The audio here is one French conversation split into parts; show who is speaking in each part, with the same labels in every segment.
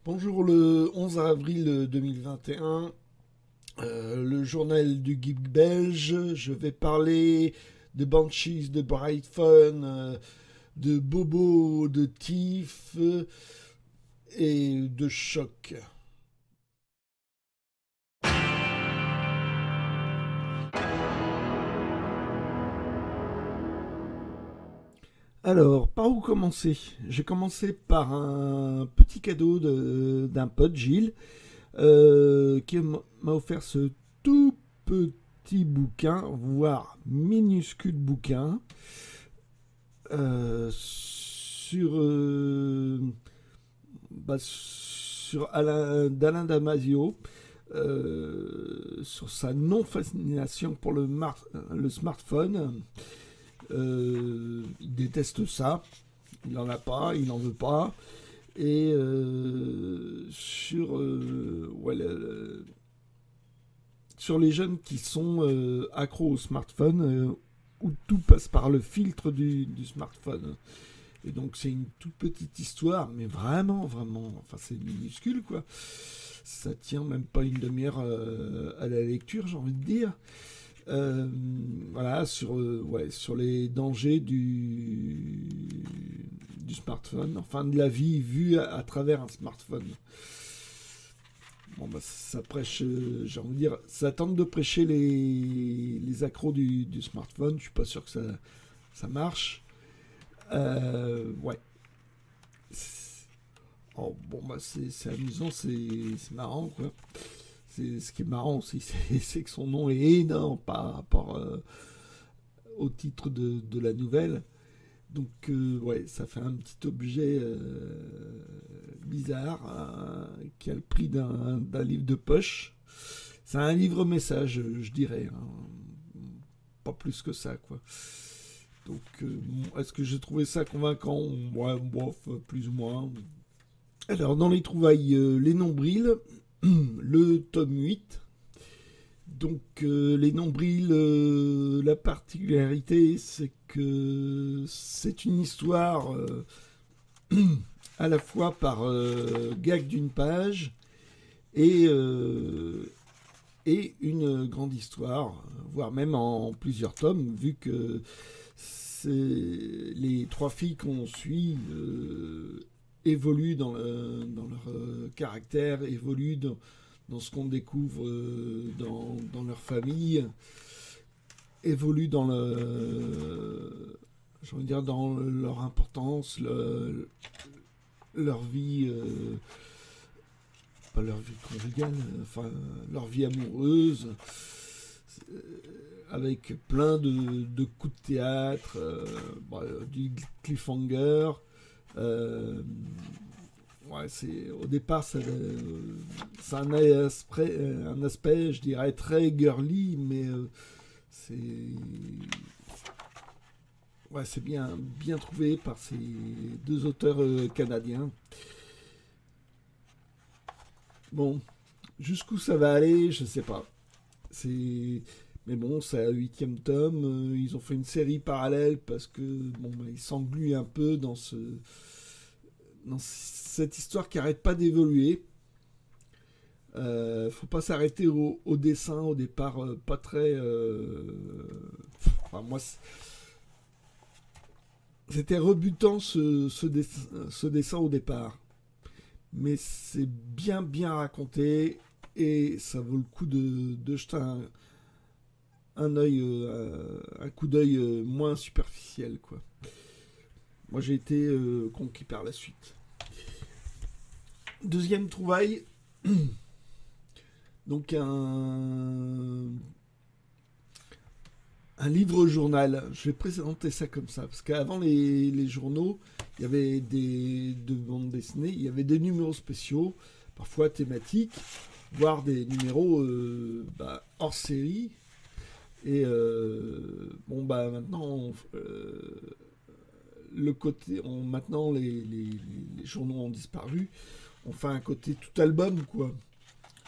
Speaker 1: Bonjour, le 11 avril 2021, le journal du geek belge. Je vais parler de Banshees, de Brighton, de Bobo, de Thief et de Choc. Alors, par où commencer? J'ai commencé par un petit cadeau d'un pote, Gilles, qui m'a offert ce tout petit bouquin, voire minuscule bouquin, sur d'Alain Damasio, sur sa non-fascination pour le smartphone. Il déteste ça, il n'en a pas, il n'en veut pas. Et sur les jeunes qui sont accros au smartphone, où tout passe par le filtre du smartphone. Et donc c'est une toute petite histoire, mais vraiment, vraiment, enfin c'est minuscule quoi. Ça tient même pas une demi-heure à la lecture, j'ai envie de dire. Euh, voilà, sur les dangers du smartphone, enfin de la vie vue à travers un smartphone. Bon, bah, ça prêche, j'ai envie de dire, ça tente de prêcher les accros du smartphone. Je suis pas sûr que ça marche. Ouais. Oh, bon, bah, c'est amusant, c'est marrant, quoi. Ce qui est marrant aussi, c'est que son nom est énorme par rapport au titre de la nouvelle. Donc, ouais, ça fait un petit objet bizarre qui a le prix d'un livre de poche. C'est un livre message, je dirais, hein. Pas plus que ça, quoi. Donc, est-ce que j'ai trouvé ça convaincant? Ouais, bof, plus ou moins. Alors, dans les trouvailles, les nombrils, le tome 8. Donc, les nombrils, la particularité, c'est que c'est une histoire à la fois par gag d'une page et, et une grande histoire, voire même en plusieurs tomes, vu que les trois filles qu'on suit évoluent dans leur caractère, évoluent dans ce qu'on découvre dans leur famille, évoluent j'ai envie de dire, dans leur importance, leur vie, pas leur vie conjugale, enfin leur vie amoureuse, euh, avec plein de coups de théâtre, du cliffhanger. Euh, ouais, au départ, c'est un aspect, je dirais, très girly, mais c'est ouais, c'est bien trouvé par ces deux auteurs canadiens. Bon, jusqu'où ça va aller, je sais pas. C'est Mais bon, c'est un huitième tome. Ils ont fait une série parallèle parce que bon, bah, ils s'engluent un peu dans cette histoire qui arrête pas d'évoluer. Faut pas s'arrêter au dessin au départ, pas très. Enfin, moi, c'était rebutant ce dessin au départ, mais c'est bien raconté et ça vaut le coup de jeter un coup d'œil moins superficiel, quoi. Moi, j'ai été conquis par la suite. Deuxième trouvaille, donc un livre-journal. Je vais présenter ça comme ça, parce qu'avant les journaux, il y avait de bandes dessinées, il y avait des numéros spéciaux, parfois thématiques, voire des numéros hors série. Et bon, bah maintenant, maintenant les journaux ont disparu. On fait un côté tout album, quoi.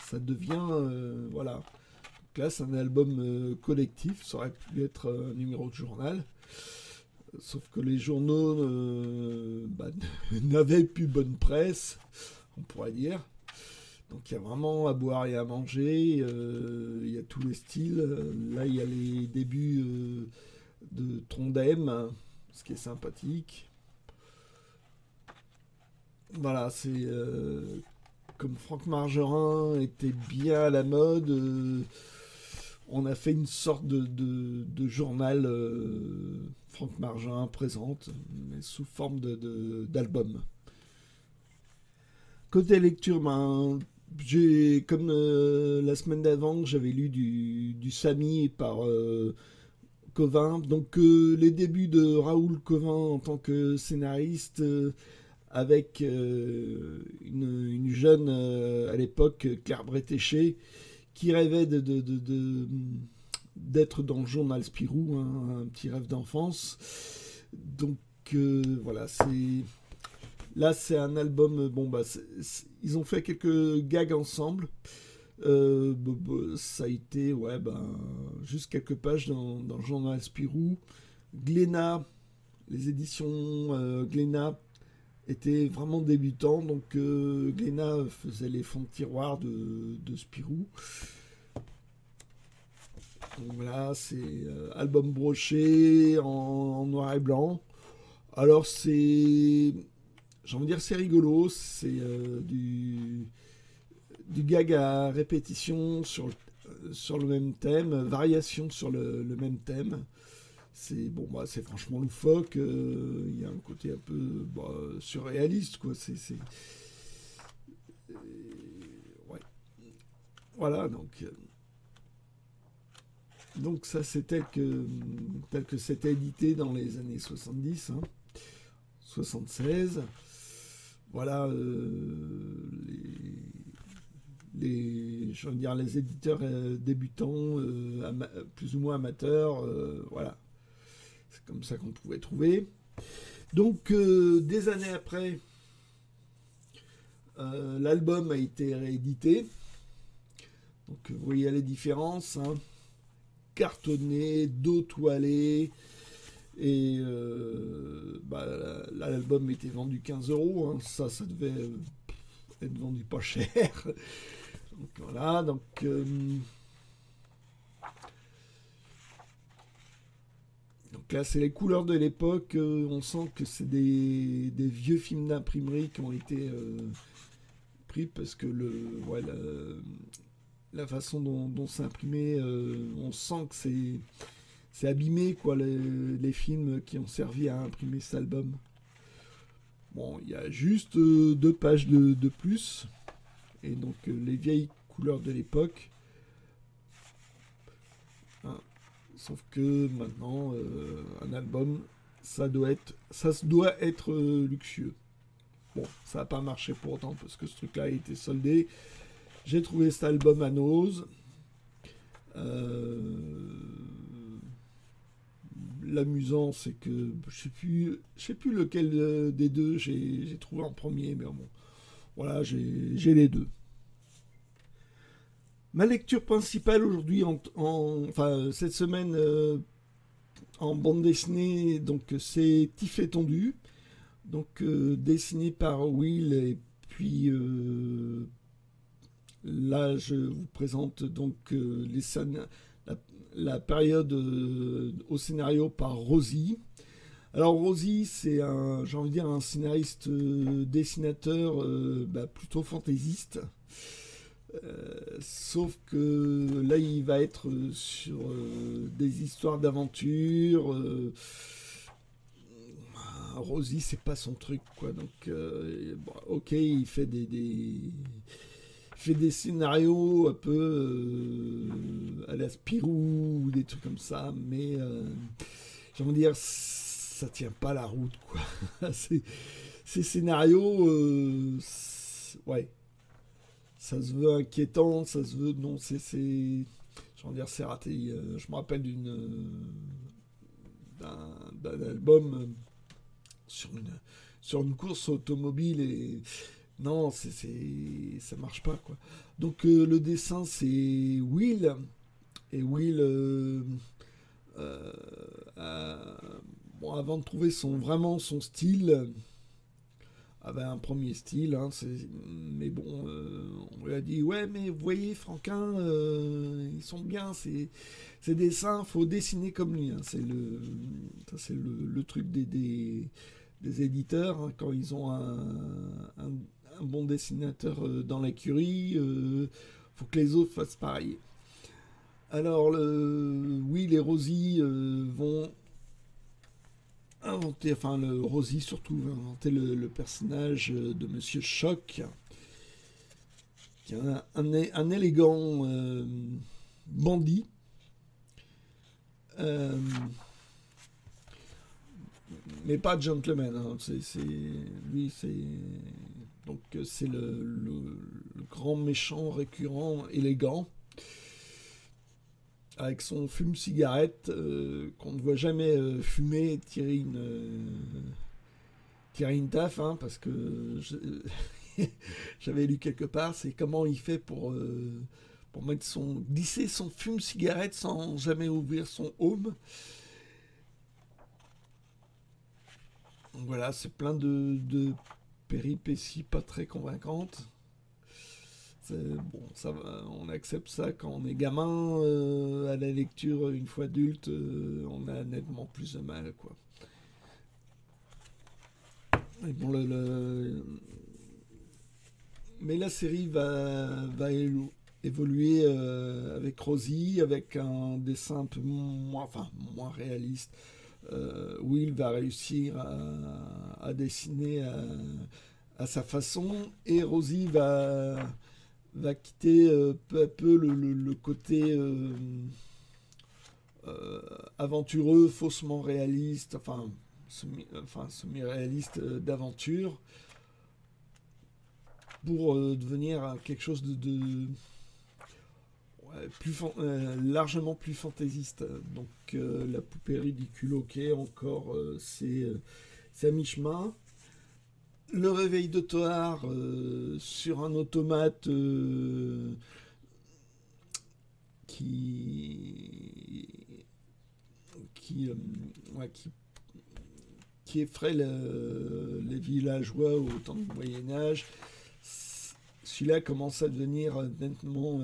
Speaker 1: Ça devient, voilà. Donc là, c'est un album collectif. Ça aurait pu être un numéro de journal. Sauf que les journaux n'avaient plus bonne presse. on pourrait dire. Donc il y a vraiment à boire et à manger, il y a tous les styles. Là, il y a les débuts de Trondheim, ce qui est sympathique. Voilà, c'est comme Franck Margerin était bien à la mode, on a fait une sorte de journal Franck Margerin présente, mais sous forme d'album. Côté lecture, ben, j'ai comme la semaine d'avant, j'avais lu du Samy par Covin. Donc les débuts de Raoul Covin en tant que scénariste avec une jeune à l'époque, Claire Bretéché, qui rêvait d'être dans le journal Spirou, hein, un petit rêve d'enfance. Donc voilà, là c'est un album. Bon bah ils ont fait quelques gags ensemble. Ça a été ouais juste quelques pages dans le journal Spirou. Glénat, les éditions Glénat étaient vraiment débutants, donc Glénat faisait les fonds de tiroir de Spirou. Donc voilà, c'est album broché en noir et blanc. Alors c'est, j'ai envie de dire, c'est rigolo, c'est du gag à répétition sur le même thème, variation sur le même thème. C'est bon, bah, c'est franchement loufoque. Il y a un côté un peu surréaliste, quoi. Ouais. Voilà, donc ça c'est tel que c'était édité dans les années 70, hein, 76. Voilà, je veux dire, les éditeurs débutants, plus ou moins amateurs, voilà. C'est comme ça qu'on pouvait trouver. Donc, des années après, l'album a été réédité. Donc, vous voyez les différences. Hein. Cartonné, dos toilé. Et l'album était vendu 15 euros. Hein. Ça devait être vendu pas cher. Donc, voilà. Donc, là, c'est les couleurs de l'époque. On sent que c'est des vieux films d'imprimerie qui ont été pris parce que la façon dont c'est imprimé, on sent que c'est abîmé, quoi, les films qui ont servi à imprimer cet album. Bon, il y a juste 2 pages de plus. Et donc, les vieilles couleurs de l'époque. Hein. Sauf que maintenant, un album, ça doit être luxueux. Bon, ça n'a pas marché pour autant parce que ce truc-là a été soldé. J'ai trouvé cet album à Nose. L'amusant, c'est que je sais plus lequel des deux j'ai trouvé en premier, mais bon, voilà, j'ai les deux. Ma lecture principale aujourd'hui, enfin cette semaine en bande dessinée, donc c'est Tif et Tondu, donc dessiné par Will, et puis là je vous présente donc les scènes, la période au scénario par Rosie. Alors Rosie, c'est j'ai envie de dire un scénariste dessinateur plutôt fantaisiste. Sauf que là, il va être sur des histoires d'aventure. Rosie, c'est pas son truc, quoi. Donc, ok, il fait il fait des scénarios un peu à la Spirou ou des trucs comme ça, mais j'ai envie de dire, ça tient pas la route, quoi. Ces scénarios, ouais. Ça se veut inquiétant, ça se veut. Non, j'ai envie de dire, c'est raté. Je me rappelle d'un album sur une course automobile et. Non, ça marche pas, quoi. Donc, le dessin, c'est Will. Et Will. Bon, avant de trouver vraiment son style, avait un premier style, hein, mais bon, on lui a dit ouais, mais vous voyez, Franquin, ils sont bien, ces dessins, faut dessiner comme lui, hein. C'est le truc des éditeurs, hein, quand ils ont un bon dessinateur dans l'écurie, faut que les autres fassent pareil. Alors, oui, les Rosy vont inventer, enfin, le Rosy surtout va inventer le personnage de Monsieur Choc, qui est un élégant bandit. Euh, mais pas gentleman, hein. Lui, donc c'est le grand méchant récurrent élégant avec son fume-cigarette qu'on ne voit jamais fumer, tirer une taf, hein, parce que j'avais lu quelque part, c'est comment il fait pour glisser son fume-cigarette sans jamais ouvrir son home. Donc voilà, c'est plein de péripéties pas très convaincantes. Bon, ça va, on accepte ça quand on est gamin. À la lecture, une fois adulte, on a nettement plus de mal, quoi. Et bon, mais la série va évoluer avec Rosie, avec un dessin un peu moins réaliste. Will va réussir à dessiner à sa façon, et Rosie va quitter peu à peu le côté aventureux, faussement réaliste, semi-réaliste d'aventure, pour devenir quelque chose largement plus fantaisiste. Donc la poupée ridicule, ok, encore c'est à mi-chemin. Le réveil de Toar sur un automate qui qui effraie les villageois au temps du Moyen-Âge. Celui-là commence à devenir nettement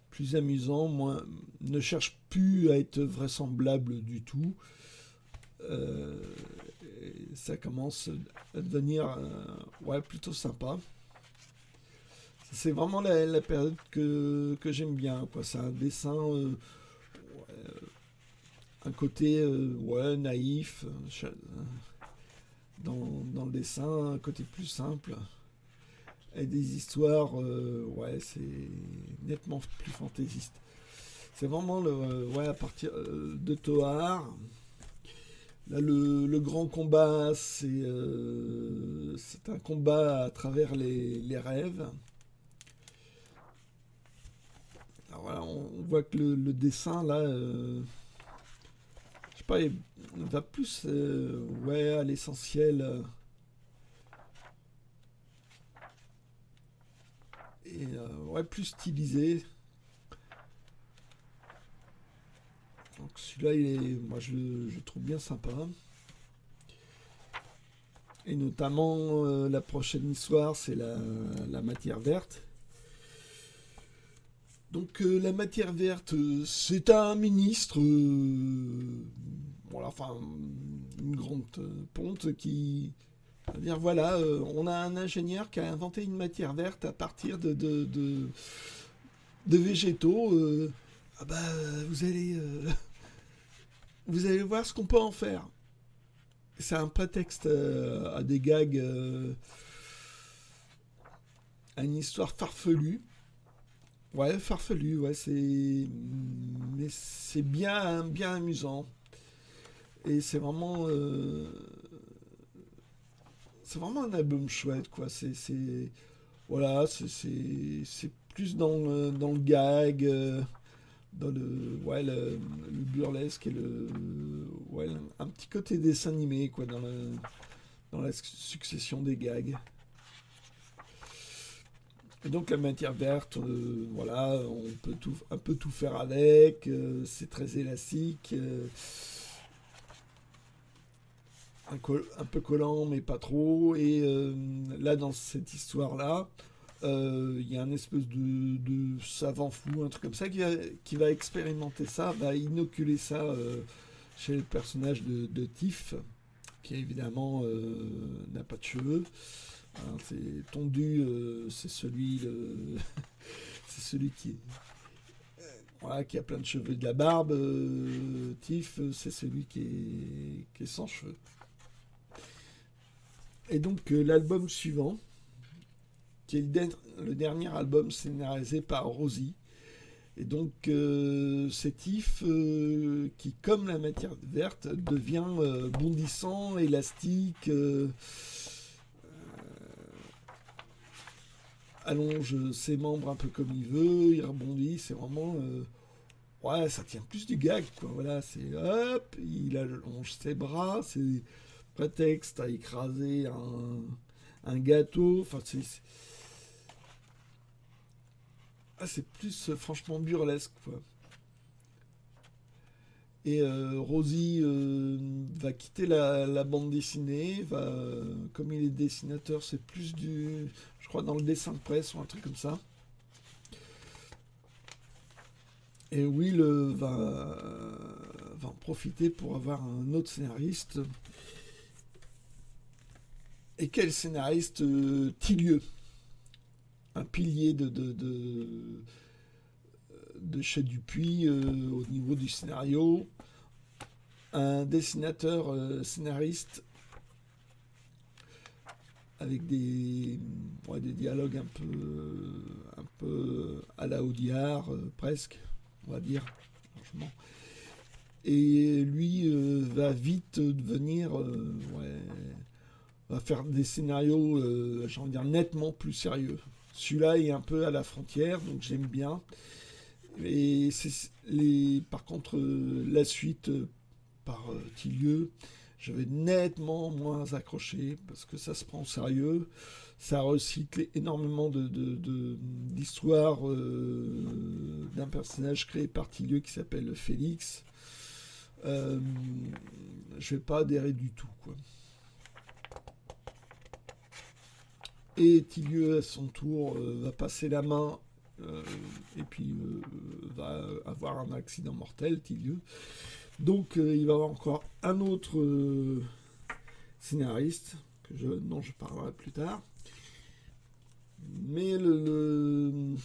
Speaker 1: plus amusant, ne cherche plus à être vraisemblable du tout. Ça commence à devenir plutôt sympa. C'est vraiment la période que j'aime bien, quoi. C'est un dessin, un côté naïf dans le dessin, un côté plus simple, et des histoires, c'est nettement plus fantaisiste. C'est vraiment à partir de Toar. Là, le grand combat, c'est un combat à travers les rêves. Alors voilà, on voit que le dessin, là, je sais pas, il va plus à l'essentiel. Et plus stylisé. Donc celui-là, moi je le trouve bien sympa. Et notamment la prochaine histoire, c'est la matière verte. Donc la matière verte, c'est un ministre, une grande ponte qui va dire voilà, on a un ingénieur qui a inventé une matière verte à partir de végétaux. Vous allez voir ce qu'on peut en faire. C'est un prétexte à des gags, à une histoire farfelue. Ouais, farfelu, ouais, mais c'est bien, bien amusant. Et c'est vraiment un album chouette, quoi. C'est plus dans le gag, dans le burlesque et un petit côté dessin animé, quoi, dans la succession des gags. Et donc la matière verte, on peut un peu tout faire avec, c'est très élastique. un peu collant, mais pas trop. Et là, dans cette histoire-là, il y a un espèce de savant fou, un truc comme ça, qui va expérimenter ça, va inoculer ça chez le personnage de Tiff, qui évidemment n'a pas de cheveux. Hein, c'est tondu, c'est c'est celui qui, voilà, qui a plein de cheveux et de la barbe. Tiff, c'est celui qui est sans cheveux. Et donc l'album suivant, qui est le dernier album scénarisé par Rosie. Et donc c'est Tiff qui, comme la matière verte, devient bondissant, élastique, allonge ses membres un peu comme il veut, il rebondit, c'est vraiment... ouais, ça tient plus du gag, quoi. Voilà, c'est hop, il allonge ses bras, c'est prétexte à écraser un gâteau, enfin c'est plus franchement burlesque, quoi. Et Rosie va quitter la bande dessinée, comme il est dessinateur, c'est plus je crois dans le dessin de presse ou un truc comme ça. Et Will va en profiter pour avoir un autre scénariste. Et quel scénariste Tillieux, un pilier de chez Dupuis au niveau du scénario, un dessinateur scénariste avec des dialogues un peu à la Audiard, presque, on va dire, franchement. Et lui va vite devenir, va faire des scénarios, j'ai envie de dire, nettement plus sérieux. Celui-là est un peu à la frontière, donc j'aime bien. Et par contre, la suite par Tillieux, je vais nettement moins accroché parce que ça se prend au sérieux. Ça recycle énormément d'histoires d'un personnage créé par Tillieux qui s'appelle Félix. Je vais pas adhérer du tout, quoi. Et Tillieux, à son tour, va passer la main et puis va avoir un accident mortel, Tillieux. Donc il va y avoir encore un autre scénariste dont je parlerai plus tard. Mais le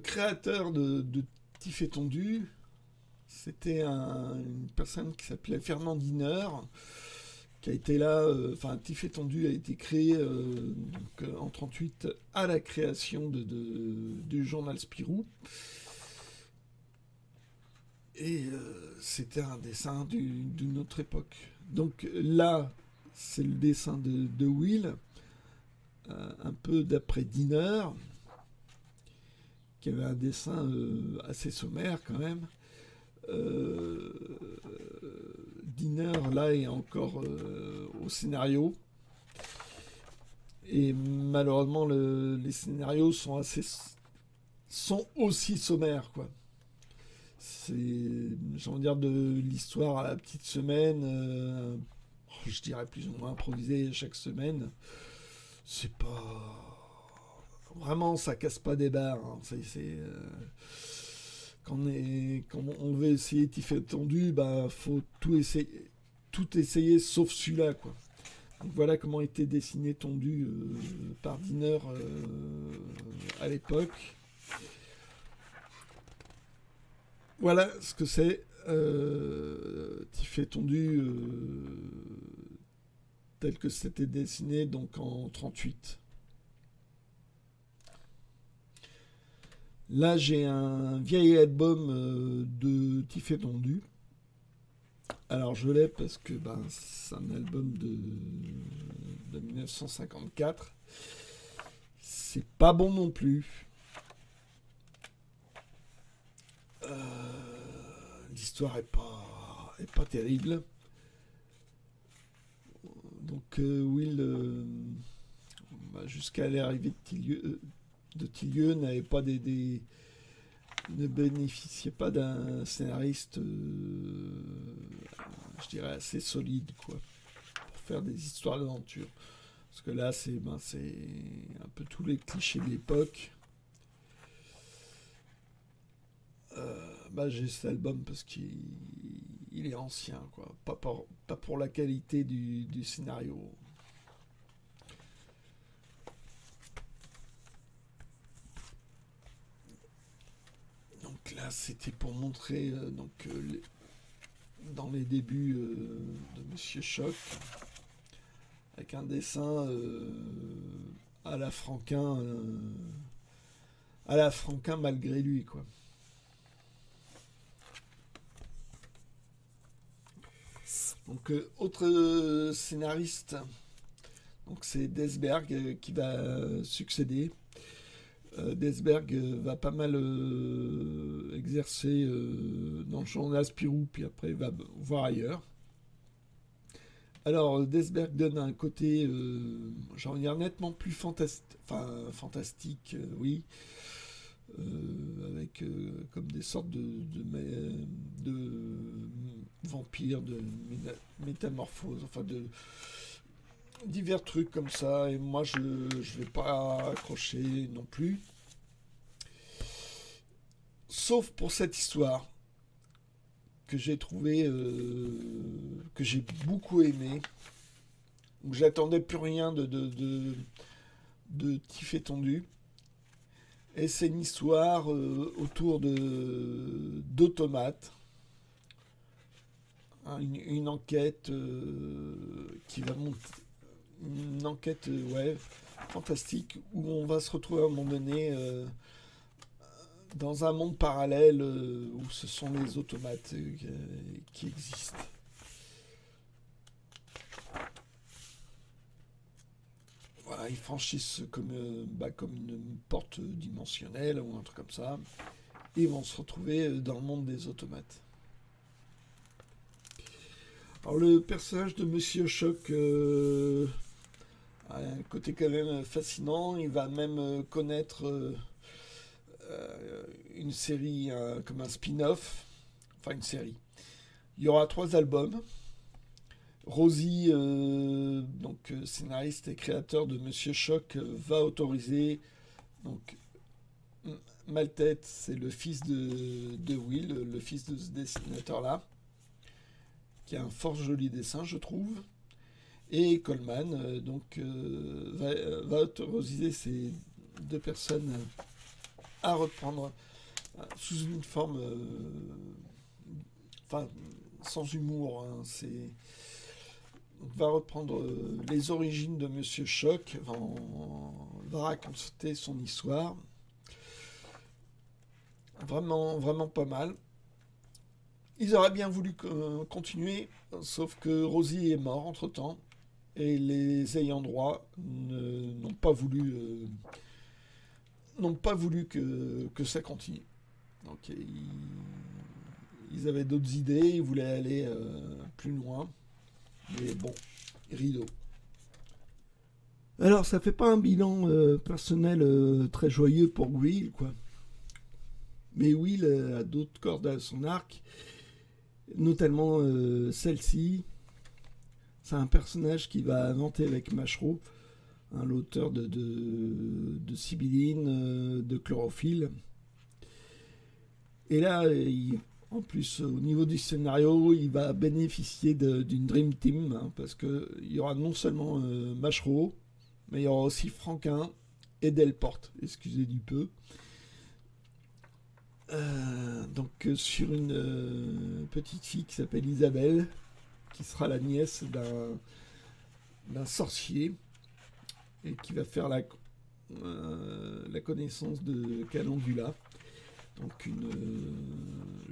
Speaker 1: créateur de Tiff et Tondu, c'était une personne qui s'appelait Fernand Diner, qui a été là, enfin Tiff et Tondu a été créé donc, en 1938 à la création du journal Spirou. Et c'était un dessin d'une autre époque. Donc là, c'est le dessin de Will, un peu d'après Diner, qui avait un dessin assez sommaire quand même. Diner, là, est encore au scénario. Et malheureusement, les scénarios sont aussi sommaires, quoi. C'est, j'ai envie de dire, de l'histoire à la petite semaine, je dirais plus ou moins improvisé chaque semaine. C'est pas... Vraiment, ça casse pas des barres. Hein. Quand on veut essayer Tiff et Tondu, bah, faut tout essayer sauf celui-là, quoi. Donc voilà comment était dessiné Tondu par Diner à l'époque. Voilà ce que c'est Tiff et Tondu tel que c'était dessiné donc en 1938. Là, j'ai un vieil album de Tiff et Tondu. Alors, je l'ai parce que c'est un album de 1954. C'est pas bon non plus. L'histoire est pas terrible. Donc, Will, jusqu'à l'arrivée de Tillieux, n'avait pas des ne bénéficiait pas d'un scénariste, je dirais, assez solide, quoi, pour faire des histoires d'aventure. Parce que là, c'est un peu tous les clichés de l'époque. J'ai cet album parce qu'il est ancien, quoi. Pas pour la qualité du scénario. Donc là, c'était pour montrer dans les débuts de Monsieur Choc, avec un dessin à la Franquin malgré lui, quoi. Donc autre scénariste, donc c'est Desberg qui va succéder. Desberg va pas mal exercer dans le journal Spirou, puis après il va voir ailleurs. Alors Desberg donne un côté, j'ai envie de dire, nettement plus fantastique, oui, avec comme des sortes de vampires, de métamorphoses, enfin de divers trucs comme ça. Et moi, je vais pas accrocher non plus. Sauf pour cette histoire que j'ai trouvé, que j'ai beaucoup aimé, où j'attendais plus rien de tif étendu. Et c'est une histoire autour d'automates. Hein, une enquête qui va monter. Une enquête ouais, fantastique où on va se retrouver à un moment donné dans un monde parallèle où ce sont les automates qui existent. Voilà, ils franchissent comme une porte dimensionnelle ou un truc comme ça, et vont se retrouver dans le monde des automates. Alors le personnage de Monsieur Choc a un côté quand même fascinant. Il va même connaître une série comme un spin-off, enfin une série. Il y aura 3 albums. Rosie, donc scénariste et créateur de Monsieur Choc, va autoriser donc Maltête, c'est le fils de Will, le fils de ce dessinateur-là, qui a un fort joli dessin, je trouve. Et Coleman va autoriser ces 2 personnes à reprendre sous une forme, enfin sans humour, hein, va reprendre les origines de Monsieur Choc, va raconter son histoire. Vraiment, vraiment pas mal. Ils auraient bien voulu continuer, sauf que Rosie est mort entre-temps, et les ayants droit n'ont pas voulu que ça continue. Donc ils avaient d'autres idées, ils voulaient aller plus loin. Mais bon, rideau. Alors, ça fait pas un bilan personnel très joyeux pour Will, quoi. Mais Will a d'autres cordes à son arc, notamment celle-ci. C'est un personnage qui va inventer avec Machereau, hein, l'auteur de Sibylline, de Chlorophylle. Et là, en plus, au niveau du scénario, il va bénéficier d'une Dream Team, hein, parce qu'il y aura non seulement Machereau, mais il y aura aussi Franquin et Delporte, excusez du peu. Sur une petite fille qui s'appelle Isabelle, qui sera la nièce d'un sorcier, et qui va faire la connaissance de Calendula. Donc une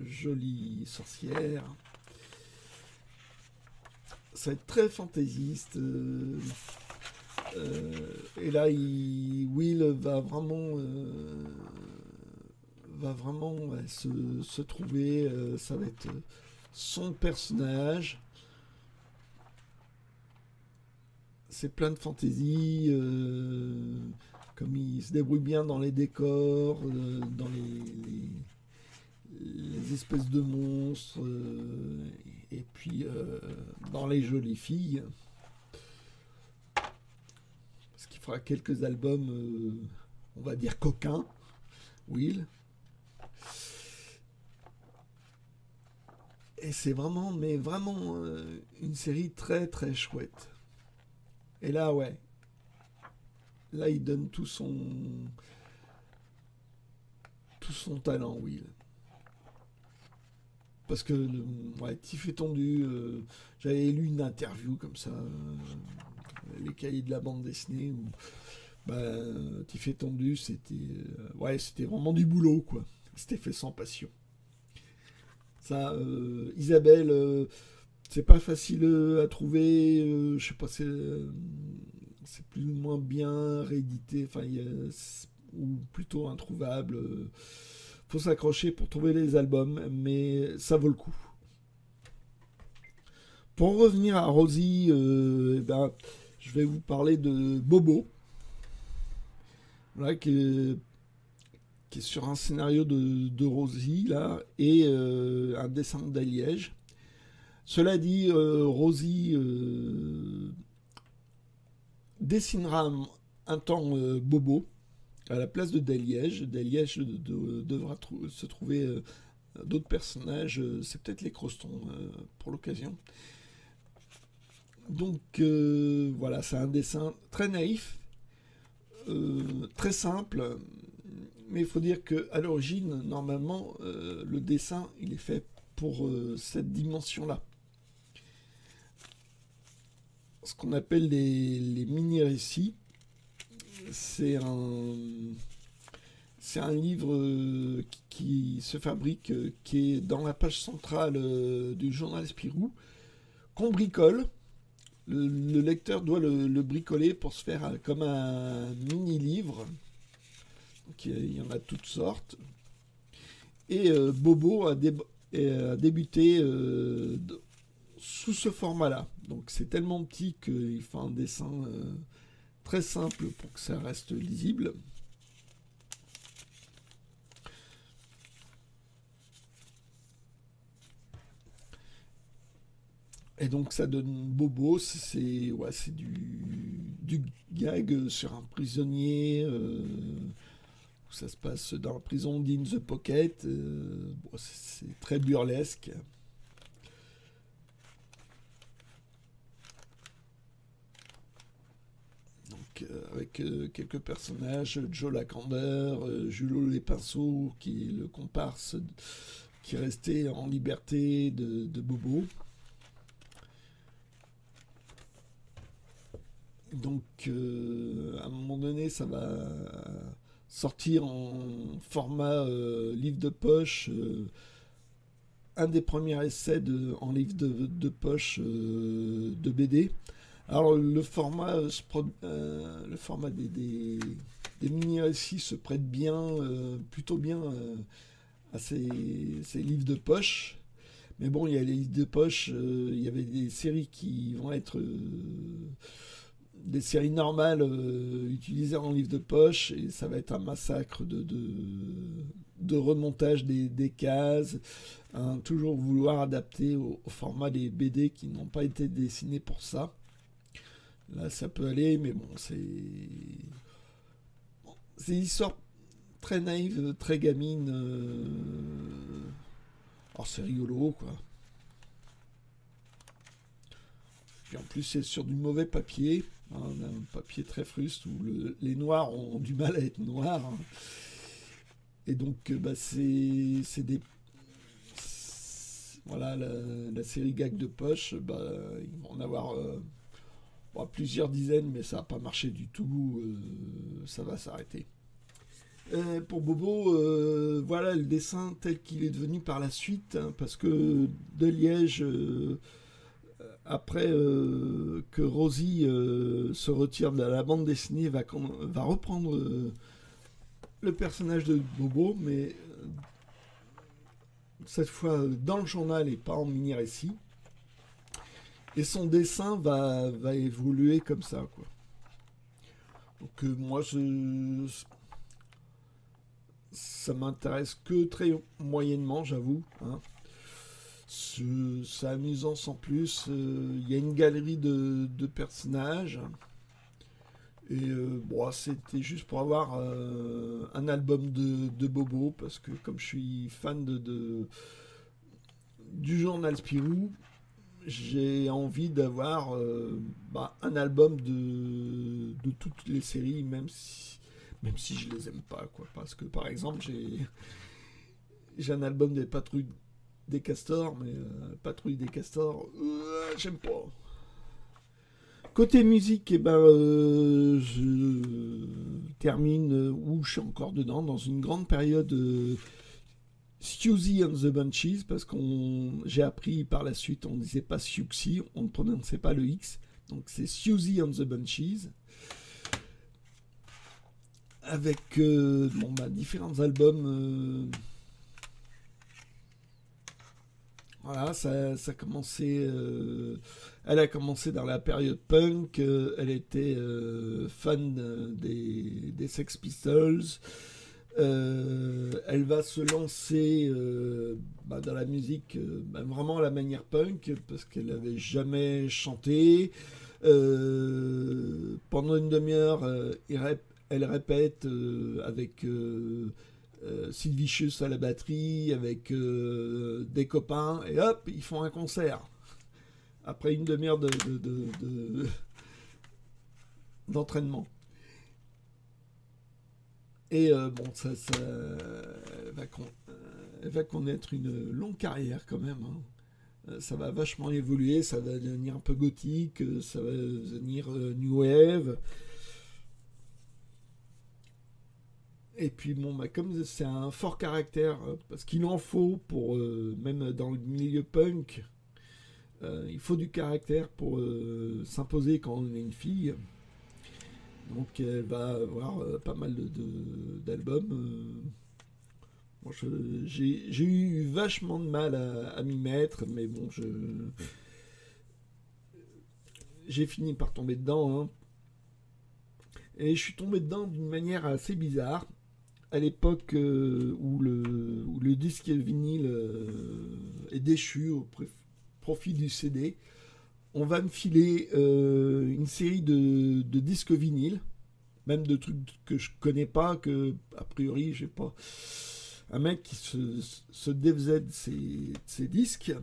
Speaker 1: jolie sorcière. Ça va être très fantaisiste. Et là, Will va vraiment se trouver. Ça va être son personnage. C'est plein de fantaisie. Comme il se débrouille bien dans les décors, dans des espèces de monstres, et puis dans les jolies filles, parce qu'il fera quelques albums, on va dire coquins, Will. Et c'est vraiment, mais vraiment une série très très chouette. Et là, ouais, là il donne tout son talent, Will. Parce que, ouais, Tiff étendu, j'avais lu une interview comme ça, les cahiers de la bande dessinée, où bah, Tiff étendu, ouais, c'était vraiment du boulot, quoi. C'était fait sans passion. Ça, Isabelle, c'est pas facile à trouver, je sais pas, c'est plus ou moins bien réédité, enfin, ou plutôt introuvable. Faut s'accrocher pour trouver les albums, mais ça vaut le coup. Pour revenir à Rosie, je vais vous parler de Bobo, voilà, qui est sur un scénario de Rosie là, et un dessin d'Aliège. Cela dit, Rosie dessinera un temps Bobo à la place de Daliège. Daliège devra se trouver d'autres personnages, c'est peut-être les Crostons pour l'occasion. Donc voilà, c'est un dessin très naïf, très simple, mais il faut dire qu'à l'origine, normalement, le dessin, il est fait pour cette dimension-là. Ce qu'on appelle les mini-récits, c'est un livre qui se fabrique, qui est dans la page centrale du journal Spirou, qu'on bricole. Le lecteur doit le bricoler pour se faire comme un mini-livre. Il y en a toutes sortes. Et Bobo a débuté sous ce format-là. Donc c'est tellement petit qu'il fait un dessin très simple pour que ça reste lisible. Et donc ça donne Bobo, c'est du gag sur un prisonnier. Ça se passe dans la prison d'In the Pocket. C'est très burlesque. Donc avec quelques personnages, Joe Lacander, Julot les Pinceaux, qui est le comparse qui est resté en liberté de Bobo. Donc, à un moment donné, ça va sortir en format livre de poche. Un des premiers essais en livre de poche de BD. Alors, le format des mini-récits se prête bien, plutôt bien à ces livres de poche. Mais bon, il y a les livres de poche, il y avait des séries qui vont être des séries normales utilisées en livre de poche, et ça va être un massacre de remontage des cases, hein, toujours vouloir adapter au format des BD qui n'ont pas été dessinés pour ça. Là, ça peut aller, mais bon, c'est une histoire très naïve, très gamine. Alors c'est rigolo, quoi. Puis en plus, c'est sur du mauvais papier. Hein, un papier très fruste où les noirs ont du mal à être noirs. Hein. Et donc, c'est des. Voilà, la série gag de poche, ils vont en avoir plusieurs dizaines, mais ça n'a pas marché du tout. Ça va s'arrêter. Pour Bobo, voilà le dessin tel qu'il est devenu par la suite, hein, parce que Deliège, après que Rosie se retire de la bande dessinée, va reprendre le personnage de Bobo, mais cette fois dans le journal et pas en mini-récit. Et son dessin va évoluer comme ça, quoi. Donc moi, ça m'intéresse que très moyennement, j'avoue. Hein. C'est amusant sans plus. Il y a une galerie de personnages. Et bon, c'était juste pour avoir un album de Bobo, parce que comme je suis fan du journal Spirou, j'ai envie d'avoir un album de toutes les séries, même si je les aime pas, quoi. Parce que par exemple, j'ai un album des Patrouilles des Castors, mais Patrouille des Castors, j'aime pas. Côté musique, eh ben, je termine où je suis encore dedans, dans une grande période Siouxsie and the Banshees, parce qu'on j'ai appris par la suite, on ne disait pas Siouxsie, on ne prononçait pas le X, donc c'est Siouxsie and the Banshees, avec différents albums. Voilà, ça a commencé. Elle a commencé dans la période punk. Elle était fan des Sex Pistols. Elle va se lancer dans la musique vraiment à la manière punk parce qu'elle n'avait jamais chanté. Pendant une demi-heure, elle répète avec Sylvie Schuss à la batterie, avec des copains, et hop, ils font un concert. Après une demi-heure d'entraînement. Et bon, elle va connaître une longue carrière quand même. Hein. Ça va vachement évoluer, ça va devenir un peu gothique, ça va devenir new wave. Et puis bon, comme c'est un fort caractère, parce qu'il en faut pour, même dans le milieu punk, il faut du caractère pour s'imposer quand on est une fille. Donc elle va avoir pas mal d'albums. Bon, j'ai eu vachement de mal à m'y mettre, mais bon, j'ai fini par tomber dedans. Hein. Et je suis tombé dedans d'une manière assez bizarre. À l'époque où le disque vinyle est déchu au profit du CD, on va me filer une série de disques vinyles, même de trucs que je connais pas, que a priori j'ai pas. Un mec qui se DVZ ses disques,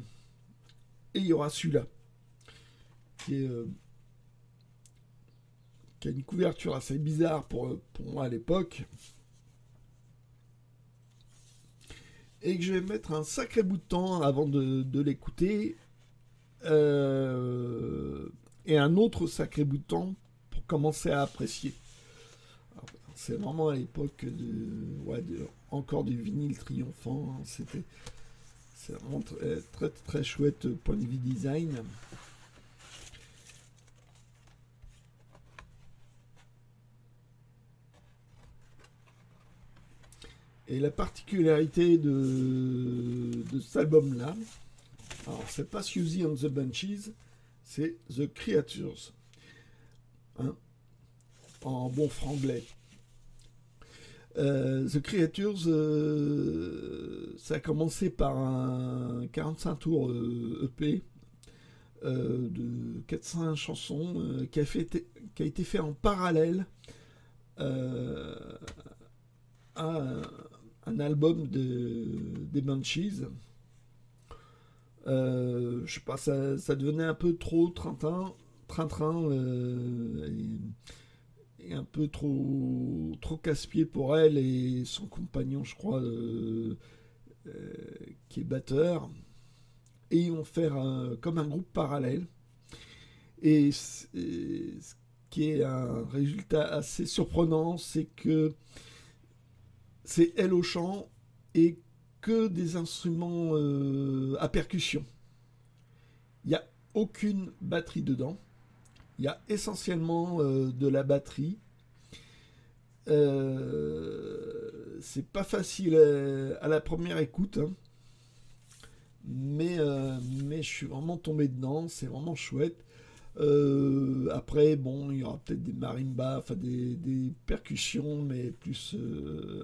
Speaker 1: et il y aura celui-là, qui a une couverture assez bizarre pour moi à l'époque. Et que je vais mettre un sacré bout de temps avant de l'écouter. Et un autre sacré bout de temps pour commencer à apprécier. Alors, c'est vraiment à l'époque encore du vinyle triomphant. Hein. C'est vraiment très, très, très chouette point de vue design. Et la particularité de cet album-là, alors c'est pas Siouxsie and the Banshees, c'est The Creatures, hein, en bon franglais. The Creatures, ça a commencé par un 45 tours EP de 400 chansons qui a été fait en parallèle à un album des Banshees. Je sais pas, ça devenait un peu trop train-train et un peu trop casse-pied pour elle et son compagnon, je crois, qui est batteur. Et ils vont faire comme un groupe parallèle. Et ce qui est un résultat assez surprenant, c'est que c'est elle au chant et que des instruments à percussion. Il n'y a aucune batterie dedans. Il y a essentiellement de la batterie. C'est pas facile à la première écoute, hein. Mais je suis vraiment tombé dedans. C'est vraiment chouette. après, bon, il y aura peut-être des marimbas, enfin des percussions, mais plus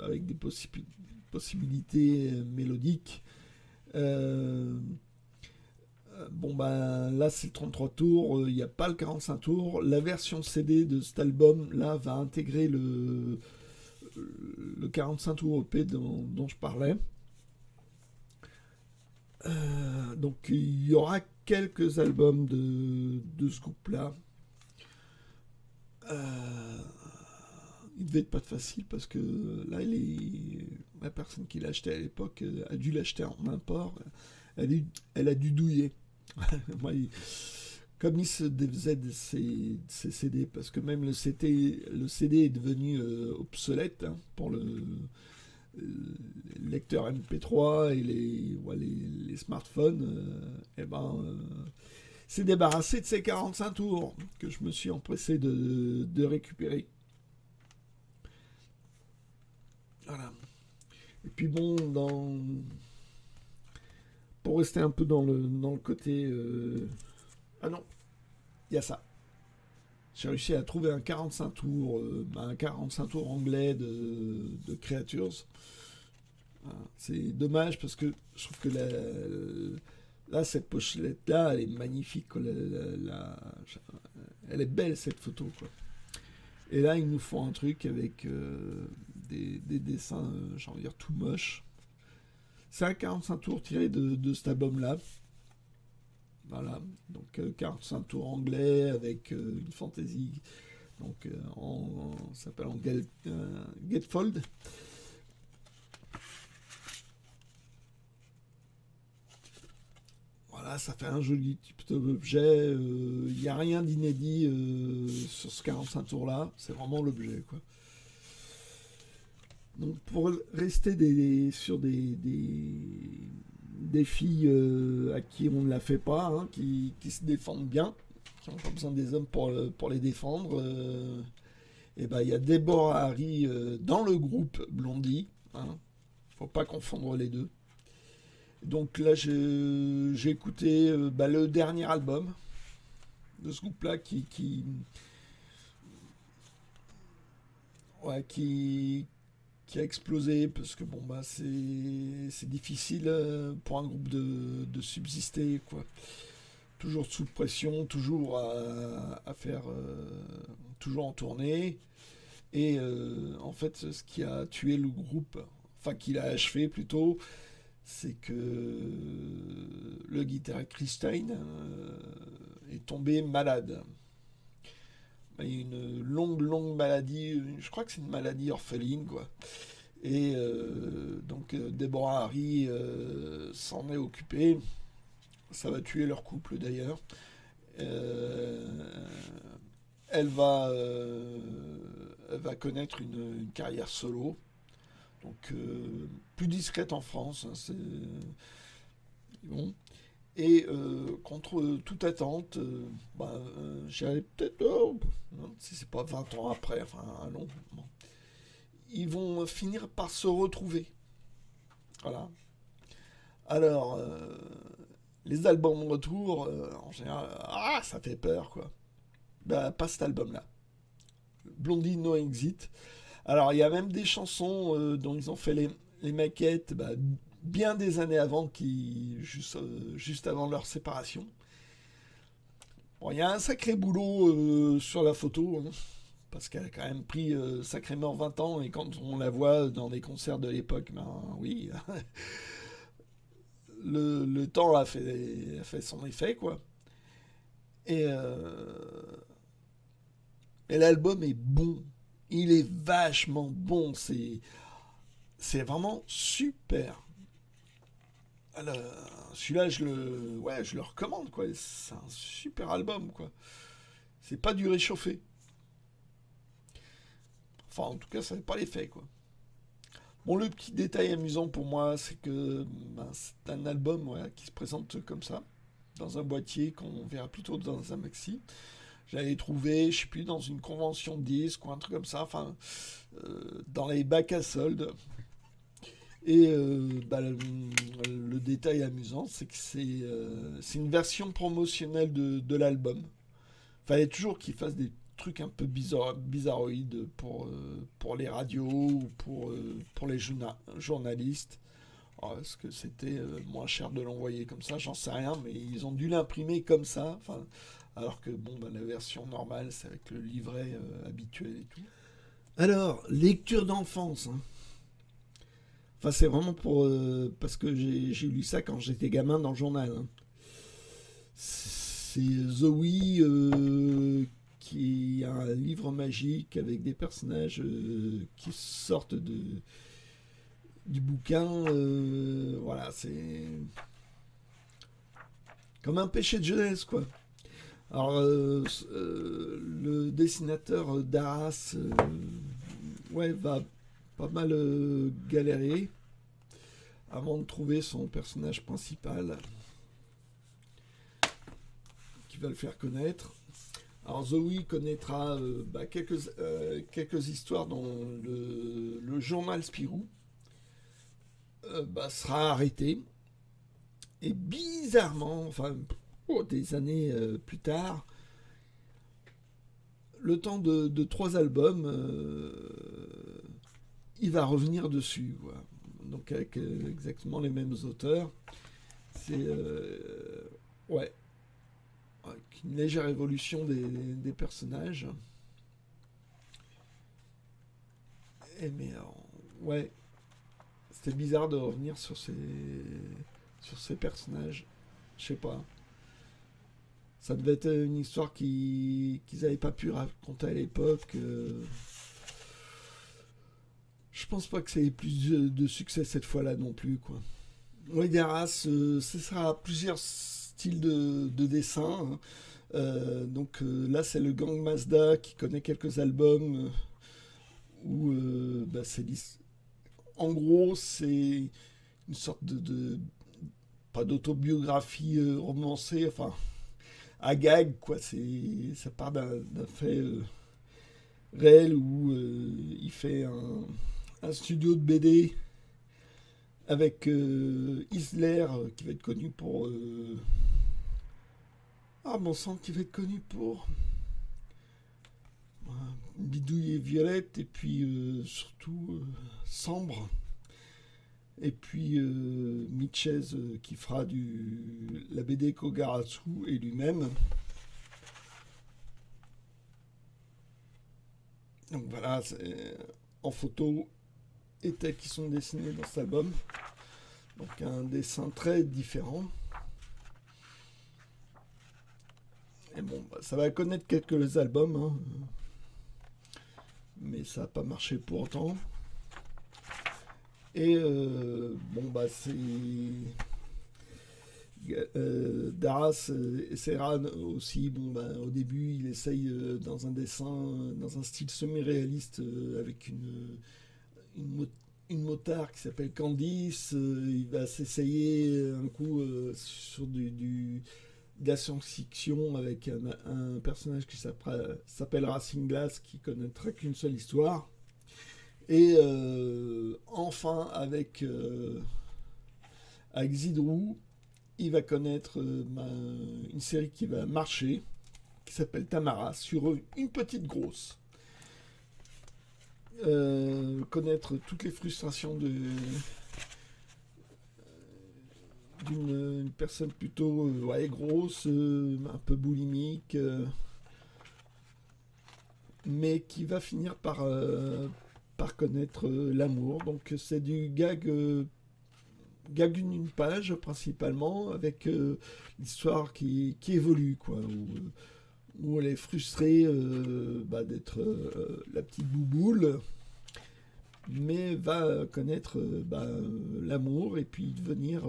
Speaker 1: avec des possibilités mélodiques. Euh, Bon, ben là, c'est le 33 tours, il n'y a pas le 45 tours. La version CD de cet album, là, va intégrer le 45 tours EP dont je parlais. Donc, il y aura quelques albums de ce groupe-là. Il devait être pas facile parce que là, la personne qui l'a acheté à l'époque a dû l'acheter en import. Elle a dû douiller. Moi, comme il se défaisait de ses CD, parce que même le CD est devenu obsolète pour le lecteur MP3 et les smartphones, et ben, s'est débarrassé de ces 45 tours que je me suis empressé de récupérer. Voilà. Et puis bon, pour rester un peu dans le côté... Ah non, il y a ça. J'ai réussi à trouver un 45 tours, un 45 tours anglais de Creatures. C'est dommage parce que je trouve que là, cette pochette-là, elle est magnifique. Quoi. Elle est belle, cette photo. Quoi. Et là, ils nous font un truc avec des dessins, j'ai envie de dire, tout moches. C'est un 45 tours tiré de cet album-là. Voilà, donc 45 tours anglais avec une fantaisie, donc ça s'appelle en Gatefold. Voilà, ça fait un joli type d'objet. Il n'y a rien d'inédit sur ce 45 tours-là, c'est vraiment l'objet, quoi. Donc pour rester sur des filles à qui on ne la fait pas, hein, qui se défendent bien, qui n'ont pas besoin des hommes pour les défendre, et ben il y a Deborah Harry dans le groupe Blondie. Hein, faut pas confondre les deux. Donc là j'ai écouté le dernier album de ce groupe-là ouais, qui a explosé parce que bon bah c'est difficile pour un groupe de subsister, quoi. Toujours sous pression, toujours à faire, toujours en tournée. Et en fait, ce qui a tué le groupe, enfin qui l'a achevé plutôt, c'est que le guitariste Chris Stein est tombé malade. Il y a une longue maladie, je crois que c'est une maladie orpheline, quoi. Et donc Deborah Harry s'en est occupée. Ça va tuer leur couple d'ailleurs. Euh, elle va connaître une carrière solo, donc plus discrète en France. Hein, c'est bon. Et contre toute attente, j'irai peut-être, si c'est pas 20 ans après, enfin non, bon, ils vont finir par se retrouver. Voilà. Alors, les albums retour, en général, ça fait peur, quoi. Bah, pas cet album-là. Blondie No Exit. Alors, il y a même des chansons dont ils ont fait les maquettes bien des années avant, juste avant leur séparation. Bon, il y a un sacré boulot sur la photo, hein, parce qu'elle a quand même pris sacrément 20 ans, et quand on la voit dans des concerts de l'époque, ben oui, le temps a fait son effet, quoi. Et, et l'album est bon. Il est vachement bon. C'est vraiment super. Alors, celui-là, je le recommande, quoi. C'est un super album, quoi. C'est pas du réchauffé. Enfin, en tout cas, ça n'est pas l'effet, quoi. Bon, le petit détail amusant pour moi, c'est que c'est un album, ouais, qui se présente comme ça, dans un boîtier qu'on verra plutôt dans un maxi. J'avais trouvé, je sais plus, dans une convention de disques ou un truc comme ça, enfin, dans les bacs à soldes. Et le détail amusant, c'est que c'est une version promotionnelle de l'album. fallait toujours qu'il fasse des trucs un peu bizarroïdes pour les radios ou pour les journalistes. Alors, est-ce que c'était moins cher de l'envoyer comme ça? J'en sais rien, mais ils ont dû l'imprimer comme ça. Enfin, alors que bon, bah, la version normale, c'est avec le livret habituel et tout. Alors, lecture d'enfance, hein. Enfin, c'est vraiment parce que j'ai lu ça quand j'étais gamin dans le journal, hein. C'est Zoé qui a un livre magique avec des personnages qui sortent du bouquin. Voilà, c'est comme un péché de jeunesse, quoi. Alors, le dessinateur d'Arras, ouais, va pas mal galérer avant de trouver son personnage principal qui va le faire connaître. Alors Zoé connaîtra quelques histoires dans le journal Spirou. Sera arrêté. Et bizarrement, enfin, des années plus tard, le temps de 3 albums, il va revenir dessus, quoi. Donc avec exactement les mêmes auteurs. C'est ouais, avec une légère évolution des personnages. Mais ouais, c'était bizarre de revenir sur ces personnages. Je sais pas. Ça devait être une histoire qu'ils n'avaient pas pu raconter à l'époque. Je pense pas que ça ait plus de succès cette fois-là non plus, quoi. Oui, Darras, ce sera plusieurs styles de dessin, hein. Là, c'est le Gang Mazda qui connaît quelques albums où c'est en gros, c'est une sorte pas d'autobiographie romancée, enfin, à gag, quoi. Ça part d'un fait réel où il fait un studio de BD avec Isler qui va être connu pour mon sang qui va être connu pour Bidouille et Violette, et puis surtout Sambre, et puis Mitchez qui fera la BD Kogaratsu et lui-même. Donc voilà, en photo et tels qui sont dessinés dans cet album. Donc un dessin très différent. Et bon, ça va connaître quelques albums, hein, mais ça n'a pas marché pour autant. Et c'est Darras essaiera aussi. Au début, il essaye dans un dessin, dans un style semi-réaliste, avec une motard qui s'appelle Candice. Il va s'essayer un coup sur de la science-fiction avec un personnage qui s'appelle Racing Glass, qui connaîtra qu'une seule histoire. Et enfin, avec Zidrou, il va connaître une série qui va marcher, qui s'appelle Tamara, sur une petite grosse. Connaître toutes les frustrations d'une personne plutôt grosse, un peu boulimique, mais qui va finir par connaître l'amour. Donc c'est du gag d'une page principalement, avec l'histoire qui évolue, quoi, où elle est frustrée d'être la petite bouboule, mais va connaître l'amour et puis devenir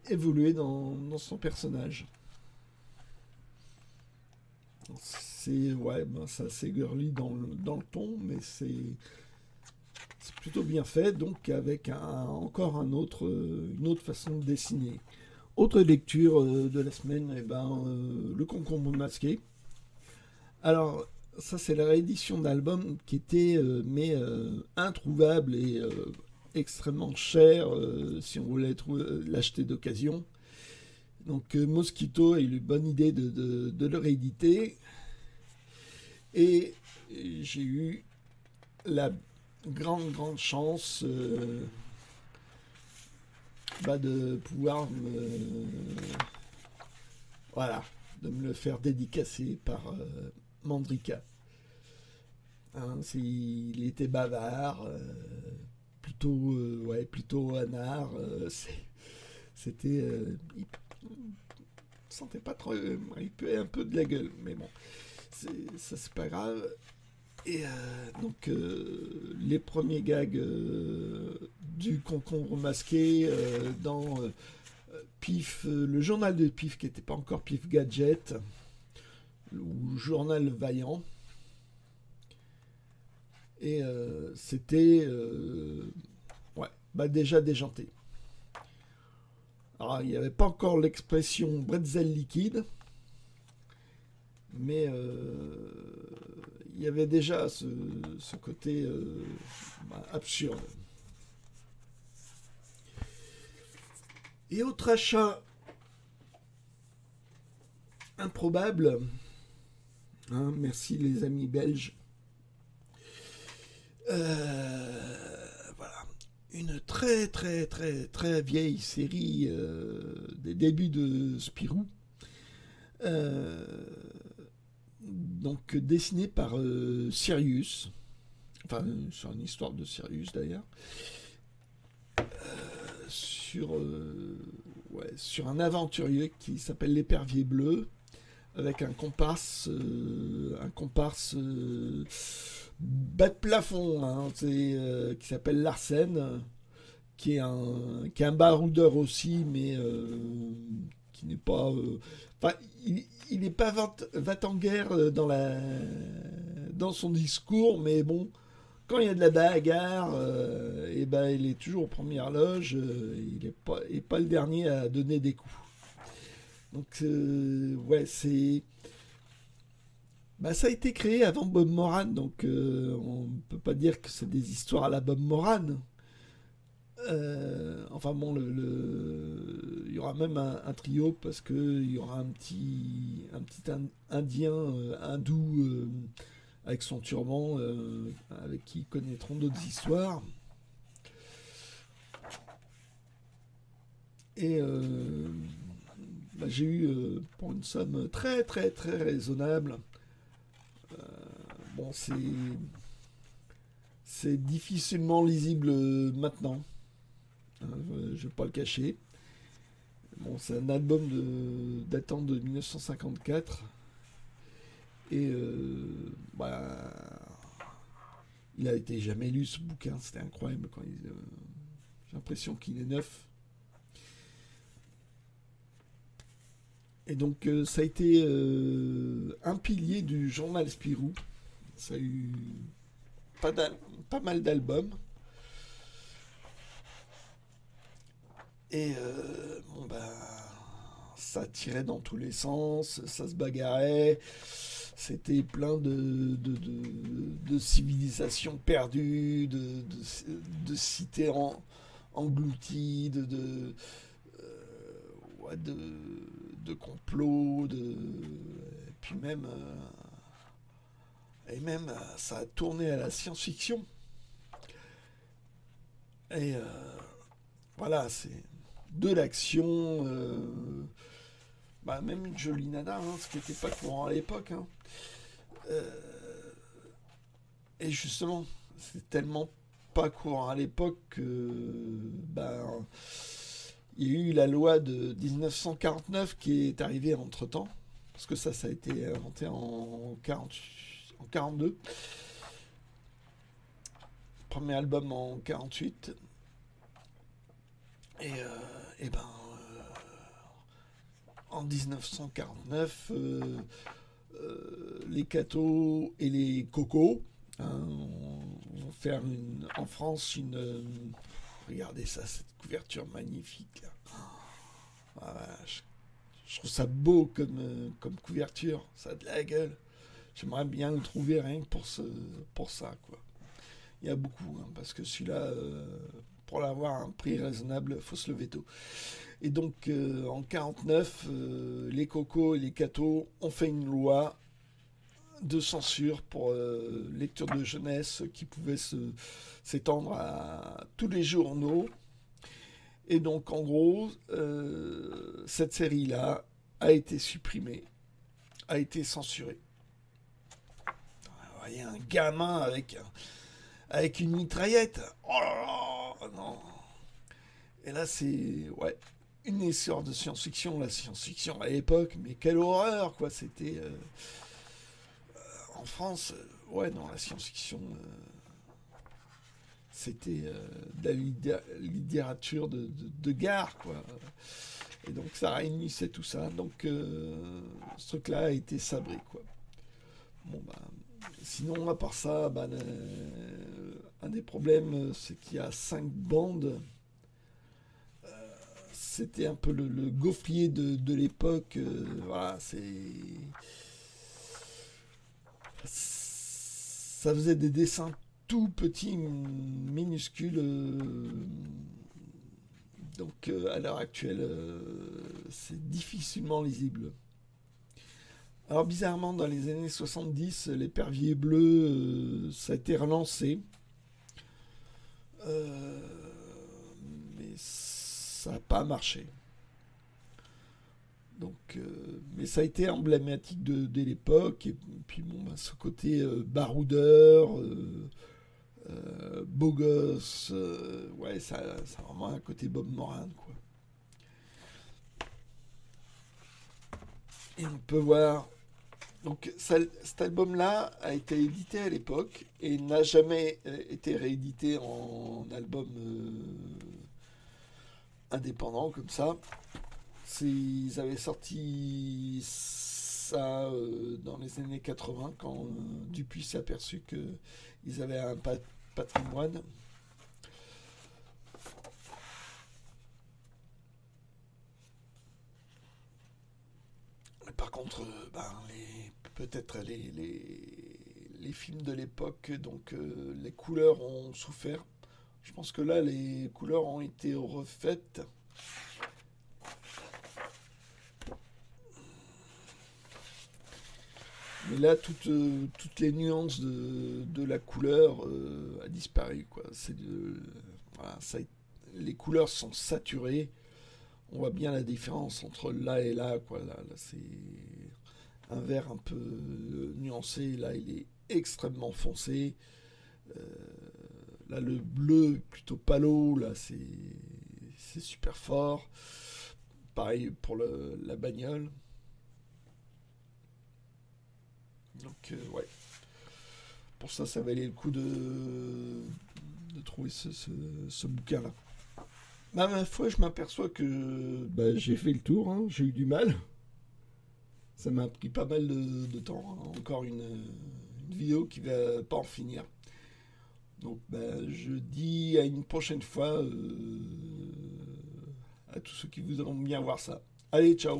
Speaker 1: évoluer dans son personnage. C'est ça c'est girly dans le ton, mais c'est plutôt bien fait, donc avec encore une autre façon de dessiner. Autre lecture de la semaine, le concombre masqué. Alors ça c'est la réédition d'album qui était introuvable et extrêmement cher si on voulait l'acheter d'occasion. Donc Mosquito a eu une bonne idée de le rééditer. Et j'ai eu la grande chance de pouvoir voilà, de me le faire dédicacer par Mandrika. Hein, il était bavard, plutôt anard. C'était, il sentait pas trop, il puait un peu de la gueule, mais bon, ça c'est pas grave. Et donc les premiers gags du concombre masqué dans Pif, le journal de Pif qui n'était pas encore Pif Gadget, ou Journal Vaillant. Et c'était déjà déjanté. Alors il n'y avait pas encore l'expression bretzel liquide, mais il y avait déjà ce côté absurde. Et autre achat improbable, hein, merci les amis belges, voilà, une très vieille série des débuts de Spirou, donc dessinée par Sirius, enfin sur une histoire de Sirius d'ailleurs, sur un aventurier qui s'appelle l'épervier bleu, avec un comparse bas de plafond, hein, qui s'appelle Larsen, qui est un baroudeur aussi, mais qui n'est pas... il n'est pas va-t-en-guerre dans son discours, mais bon, quand il y a de la bagarre, il est toujours aux premières loges, il n'est pas le dernier à donner des coups. Donc, c'est... ça a été créé avant Bob Moran, donc on ne peut pas dire que c'est des histoires à la Bob Moran. Enfin bon, il y aura même un trio parce qu'il y aura un petit indien hindou avec son turban, avec qui ils connaîtront d'autres histoires. Et j'ai eu pour une somme très raisonnable. Bon, c'est difficilement lisible maintenant. Je vais pas le cacher. Bon, c'est un album datant de 1954. Et il a été jamais lu ce bouquin. C'était incroyable. J'ai l'impression qu'il est neuf. Et donc ça a été un pilier du journal Spirou. Ça a eu pas mal d'albums. Et ça tirait dans tous les sens, ça se bagarrait. C'était plein de civilisations perdues, de cités englouties, de complots, et puis même ça a tourné à la science-fiction. Et voilà, c'est de l'action, même une jolie nana, hein, ce qui n'était pas courant à l'époque. Hein. Et justement, c'est tellement pas courant à l'époque que il y a eu la loi de 1949 qui est arrivée entre-temps, parce que ça a été inventé en 42. Premier album en 48. Et en 1949, les cathos et les cocos vont faire en France regardez ça, cette couverture magnifique là. Je trouve ça beau comme couverture, ça a de la gueule. J'aimerais bien le trouver rien que pour ça, quoi. Il y a beaucoup, hein, parce que celui-là, pour l'avoir à un prix raisonnable, faut se lever tôt. Et donc en 49, les cocos et les cathos ont fait une loi de censure pour lecture de jeunesse qui pouvait s'étendre à tous les journaux. Et donc en gros, cette série-là a été supprimée, a été censurée. Vous voyez un gamin avec une mitraillette. Oh là là, non. Et là c'est ouais, une histoire de science-fiction, la science-fiction à l'époque, mais quelle horreur quoi, c'était en France, ouais non, la science-fiction c'était de la littérature de gare quoi. Et donc ça réunissait tout ça, donc ce truc-là a été sabré quoi. Bon bah sinon à part ça, bah, un des problèmes c'est qu'il y a 5 bandes. C'était un peu le gaufrier de l'époque. Voilà, ça faisait des dessins tout petits, minuscules. Donc à l'heure actuelle, c'est difficilement lisible. Alors bizarrement, dans les années 70, l'épervier bleu, ça a été relancé. Euh, mais ça n'a pas marché. Donc, mais ça a été emblématique de l'époque. Et puis bon, bah, ce côté baroudeur, beau gosse, ouais, ça a vraiment un côté Bob Moran, quoi. Et on peut voir. Donc, cet album-là a été édité à l'époque et n'a jamais été réédité en album indépendant comme ça. Ils avaient sorti ça dans les années 80 quand Dupuis s'est aperçu qu'ils avaient un patrimoine. Par contre, peut-être les films de l'époque, donc les couleurs ont souffert. Je pense que là, les couleurs ont été refaites. Mais là, toutes les nuances de la couleur a disparu, quoi. Voilà, les couleurs sont saturées. On voit bien la différence entre là et là, quoi. Là c'est un vert un peu nuancé. Là, il est extrêmement foncé. Euh, Là, le bleu plutôt palo, là, c'est super fort. Pareil pour la bagnole. Donc, ouais. Pour ça, ça valait le coup de trouver ce bouquin-là. Bah, ma foi, je m'aperçois que bah, j'ai fait le tour, hein, j'ai eu du mal. Ça m'a pris pas mal de temps, hein. Encore une vidéo qui va pas en finir. Donc, bah, je dis à une prochaine fois à tous ceux qui voudront bien voir ça. Allez, ciao!